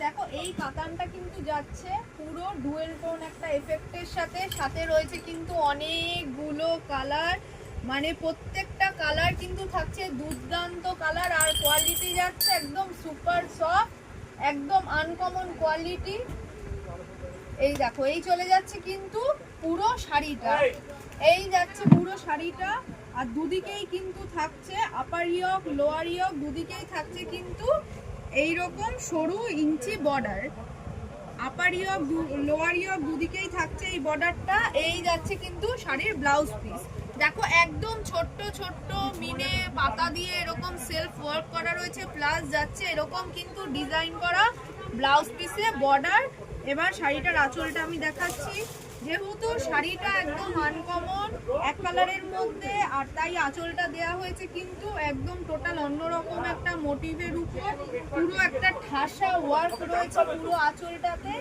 দেখো এই কাতানটা কিন্তু যাচ্ছে পুরো ডুয়েল টোন একটা এফেক্টের সাথে, সাথে রয়েছে কিন্তু অনেকগুলো কালার, মানে প্রত্যেকটা কালার কিন্তু থাকছে দুর্দান্ত কালার, আর কোয়ালিটি যাচ্ছে একদম সুপার সফট, একদম আনকমন কোয়ালিটি। এই দেখো এই চলে যাচ্ছে কিন্তু পুরো শাড়িটা, এই যাচ্ছে পুরো শাড়িটা, আর দুদিকেই কিন্তু থাকছে আপার ইয়ক লোয়ার ইয়ক দুদিকেই থাকছে কিন্তু এইরকম সরু ইঞ্চি বর্ডার, আপার ইয়ক লোয়ার ইয়ক দুদিকেই থাকছে এই বর্ডারটা। এই যাচ্ছে কিন্তু শাড়ির ব্লাউজ পিস, দেখো একদম ছোট্ট ছোট্ট মিনে পাতা দিয়ে এরকম সেলফ ওয়ার্ক করা রয়েছে, প্লাস যাচ্ছে এরকম কিন্তু ডিজাইন করা ব্লাউজ পিসে বর্ডার। এবার শাড়িটার আঁচলটা আমি দেখাচ্ছি, যেহেতু শাড়িটা একদম আনকমন এক কালারের মধ্যে, আর তাই আঁচলটা দেয়া হয়েছে কিন্তু একদম টোটাল অন্যরকম একটা মোটিভের উপর, পুরো একটা ঠাসা ওয়ার্ক রয়েছে পুরো আঁচলটাতে।